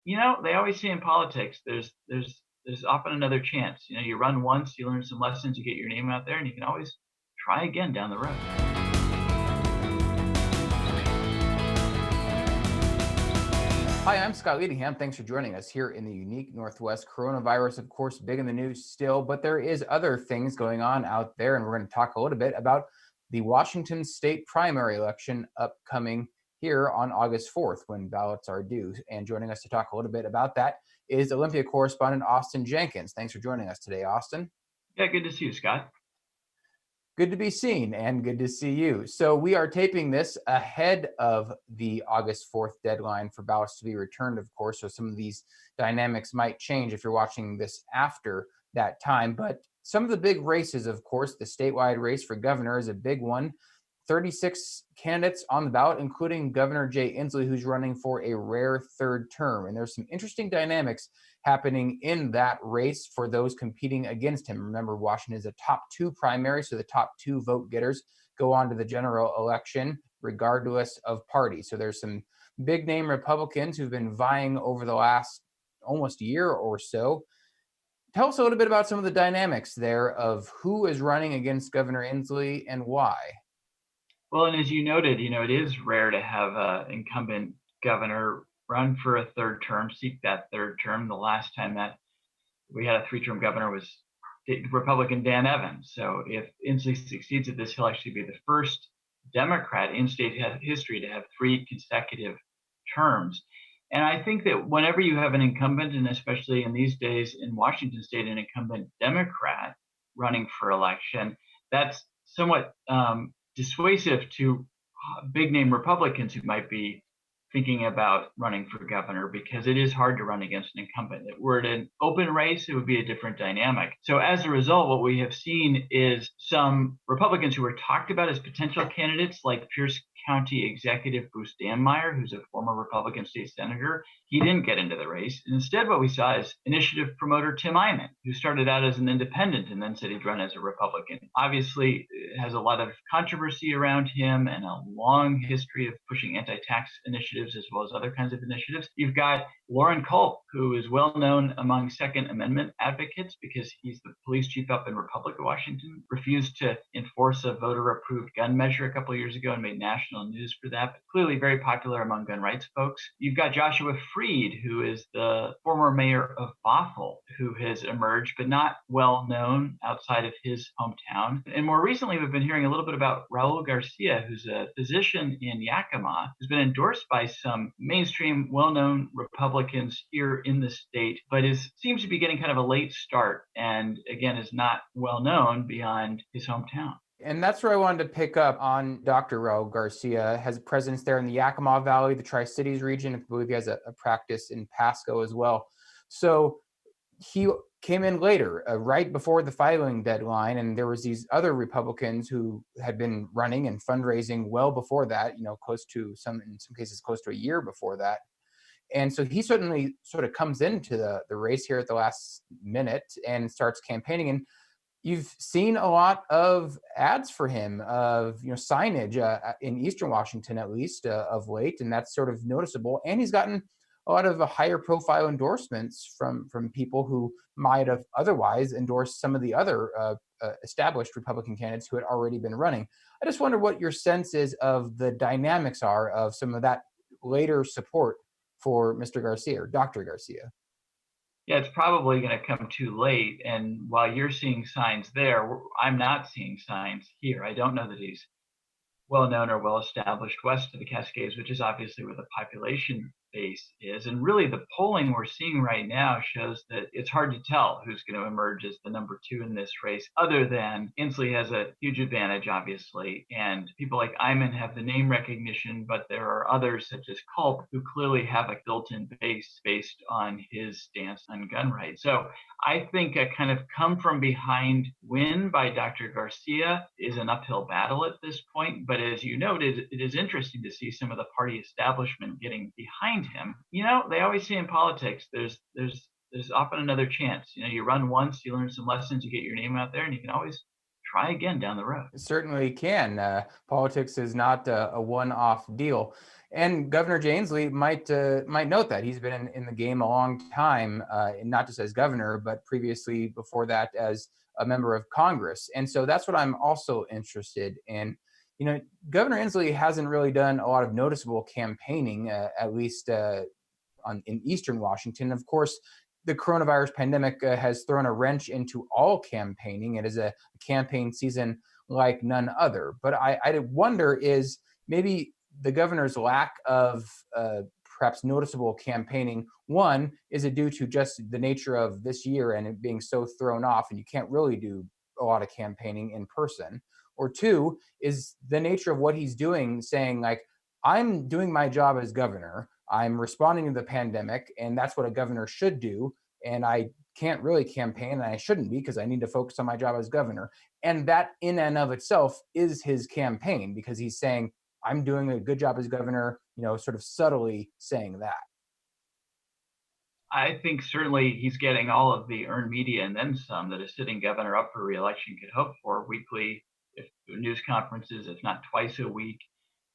They always say in politics, there's often another chance. You run once, you learn some lessons, you get your name out there, and you can always try again down the road. Hi, I'm Scott Leadingham. Thanks for joining us here in the unique Northwest. Coronavirus, of course, big in the news still, but there is other things going on out there, and we're going to talk a little bit about the Washington state primary election upcoming here on August 4th when ballots are due. And joining us to talk a little bit about that is Olympia correspondent Austin Jenkins. Thanks for joining us today, Austin. Yeah, good to see you, Scott. Good to be seen and good to see you. So we are taping this ahead of the August 4th deadline for ballots to be returned, of course. So some of these dynamics might change if you're watching this after that time. But some of the big races, of course, the statewide race for governor is a big one. 36 candidates on the ballot, including Governor Jay Inslee, who's running for a rare third term. And there's some interesting dynamics happening in that race for those competing against him. Remember, Washington is a top two primary, so the top two vote getters go on to the general election regardless of party. So there's some big name Republicans who've been vying over the last almost year or so. Tell us a little bit about some of the dynamics there of who is running against Governor Inslee and why. Well, and as you noted, it is rare to have an incumbent governor run for a third term, seek that third term. The last time that we had a three-term governor was Republican Dan Evans. So if Inslee succeeds at this, he'll actually be the first Democrat in state history to have three consecutive terms. And I think that whenever you have an incumbent, and especially in these days in Washington state, an incumbent Democrat running for election, that's somewhat dissuasive to big name Republicans who might be thinking about running for governor, because it is hard to run against an incumbent. If we're at an open race, it would be a different dynamic. So as a result, what we have seen is some Republicans who were talked about as potential candidates, like Pierce County Executive Bruce Danmeyer, who's a former Republican state senator. He didn't get into the race. And instead, what we saw is initiative promoter Tim Eyman, who started out as an independent and then said he'd run as a Republican. Obviously, has a lot of controversy around him and a long history of pushing anti-tax initiatives as well as other kinds of initiatives. You've got Lauren Culp, who is well known among Second Amendment advocates because he's the police chief up in Republic of Washington, refused to enforce a voter-approved gun measure a couple of years ago and made national news for that, but clearly very popular among gun rights folks. You've got Joshua Freed, who is the former mayor of Bothell, who has emerged, but not well known outside of his hometown. And more recently, we've been hearing a little bit about Raul Garcia, who's a physician in Yakima, who's been endorsed by some mainstream, well-known Republicans here in the state, but seems to be getting kind of a late start, and again, is not well known beyond his hometown. And that's where I wanted to pick up on Dr. Raul Garcia. Has a presence there in the Yakima Valley, the Tri-Cities region. I believe he has a practice in Pasco as well. So he came in later, right before the filing deadline, and there was these other Republicans who had been running and fundraising well before that, in some cases close to a year before that. And so he certainly sort of comes into the race here at the last minute and starts campaigning. And you've seen a lot of ads for him, of signage in Eastern Washington, at least of late, and that's sort of noticeable. And he's gotten a lot of higher profile endorsements from people who might have otherwise endorsed some of the other established Republican candidates who had already been running. I just wonder what your sense is of the dynamics are of some of that later support for Mr. Garcia or Dr. Garcia. Yeah, it's probably going to come too late. And while you're seeing signs there, I'm not seeing signs here. I don't know that he's well known or well established west of the Cascades, which is obviously where the population base is. And really, the polling we're seeing right now shows that it's hard to tell who's going to emerge as the number two in this race, other than Inslee has a huge advantage, obviously. And people like Eyman have the name recognition, but there are others, such as Culp, who clearly have a built-in base based on his stance on gun rights. So I think a kind of come from behind win by Dr. Garcia is an uphill battle at this point. But as you noted, it is interesting to see some of the party establishment getting behind him. They always say in politics, there's often another chance. You run once, you learn some lessons, you get your name out there, and you can always try again down the road. It certainly can. Politics is not a one-off deal. And Governor Jay Inslee might note that he's been in the game a long time, not just as governor, but previously before that as a member of Congress. And so that's what I'm also interested in. You know, Governor Inslee hasn't really done a lot of noticeable campaigning, at least in Eastern Washington. Of course, the coronavirus pandemic has thrown a wrench into all campaigning. It is a campaign season like none other. But I wonder, is maybe the governor's lack of perhaps noticeable campaigning, one, is it due to just the nature of this year and it being so thrown off and you can't really do a lot of campaigning in person? Or two, is the nature of what he's doing, saying like, I'm doing my job as governor, I'm responding to the pandemic, and that's what a governor should do. And I can't really campaign, and I shouldn't be because I need to focus on my job as governor. And that in and of itself is his campaign, because he's saying, I'm doing a good job as governor, you know, sort of subtly saying that. I think certainly he's getting all of the earned media and then some that a sitting governor up for reelection could hope for, weekly, if news conferences, if not twice a week.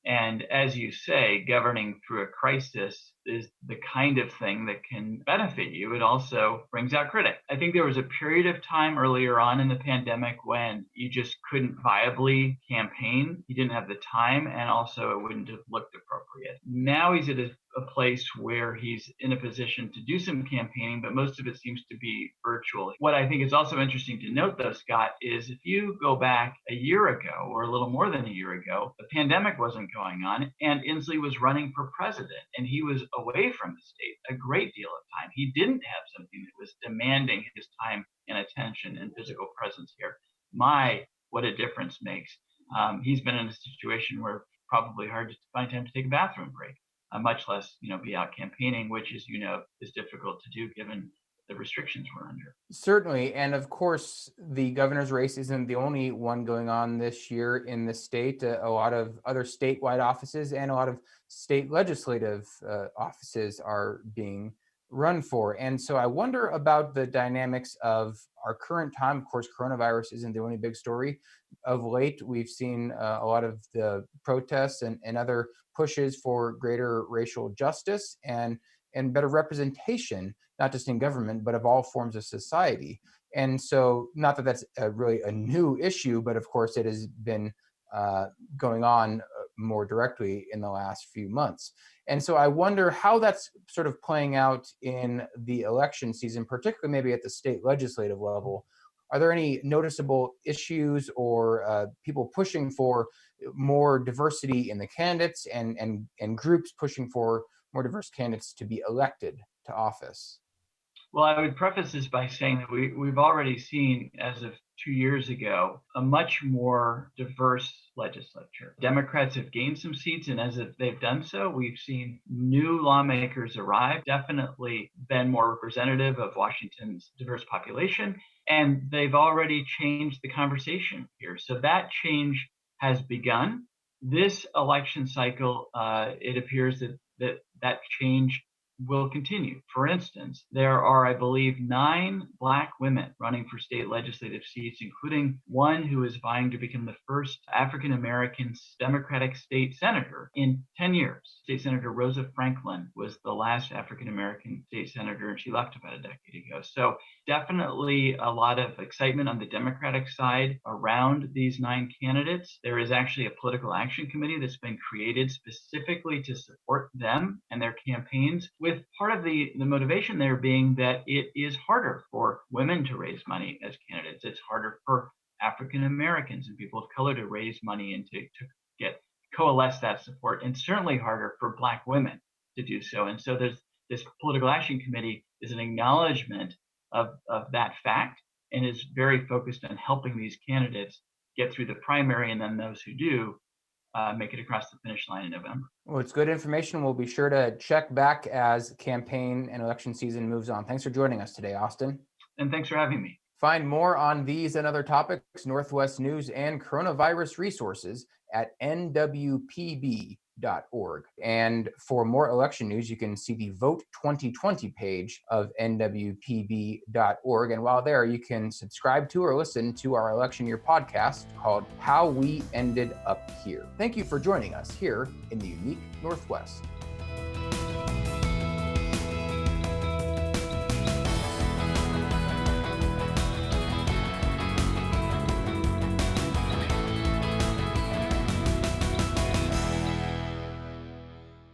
And as you say, governing through a crisis is the kind of thing that can benefit you. It also brings out critics. I think there was a period of time earlier on in the pandemic when you just couldn't viably campaign. You didn't have the time, and also it wouldn't have looked appropriate. Now he's at a place where he's in a position to do some campaigning, but most of it seems to be virtual. What I think is also interesting to note, though, Scott, is if you go back a year ago or a little more than a year ago, the pandemic wasn't going on and Inslee was running for president and he was away from the state a great deal of time. He didn't have something that was demanding his time and attention and physical presence here. What a difference makes. He's been in a situation where it's probably hard to find time to take a bathroom break. Much less, be out campaigning, which, as you know, is difficult to do given the restrictions we're under. Certainly. And of course, the governor's race isn't the only one going on this year in the state. A lot of other statewide offices and a lot of state legislative offices are being run for. And so I wonder about the dynamics of our current time. Of course, coronavirus isn't the only big story. Of late, we've seen a lot of the protests and other pushes for greater racial justice and better representation, not just in government, but of all forms of society. And so, not that that's really a new issue, but of course, it has been going on more directly in the last few months. And so I wonder how that's sort of playing out in the election season, particularly maybe at the state legislative level. Are there any noticeable issues or people pushing for more diversity in the candidates and groups pushing for more diverse candidates to be elected to office? Well, I would preface this by saying that we've already seen, as of 2 years ago, a much more diverse legislature. Democrats have gained some seats, and as they've done so, we've seen new lawmakers arrive, definitely been more representative of Washington's diverse population, and they've already changed the conversation here. So that change has begun. This election cycle, it appears that change will continue. For instance, there are, I believe, 9 Black women running for state legislative seats, including one who is vying to become the first African-American Democratic state senator in 10 years. State Senator Rosa Franklin was the last African-American state senator, and she left about a decade ago. So definitely a lot of excitement on the Democratic side around these 9 candidates. There is actually a political action committee that's been created specifically to support them and their campaigns, with part of the motivation there being that it is harder for women to raise money as candidates. It's harder for African Americans and people of color to raise money and to coalesce that support, and certainly harder for Black women to do so. And so there's this political action committee is an acknowledgement of that fact and is very focused on helping these candidates get through the primary, and then those who do make it across the finish line in November. Well, it's good information. We'll be sure to check back as campaign and election season moves on. Thanks for joining us today, Austin. And thanks for having me. Find more on these and other topics, Northwest news, and coronavirus resources at nwpb.org. And for more election news, you can see the Vote 2020 page of nwpb.org. And while there, you can subscribe to or listen to our election year podcast called How We Ended Up Here. Thank you for joining us here in the unique Northwest.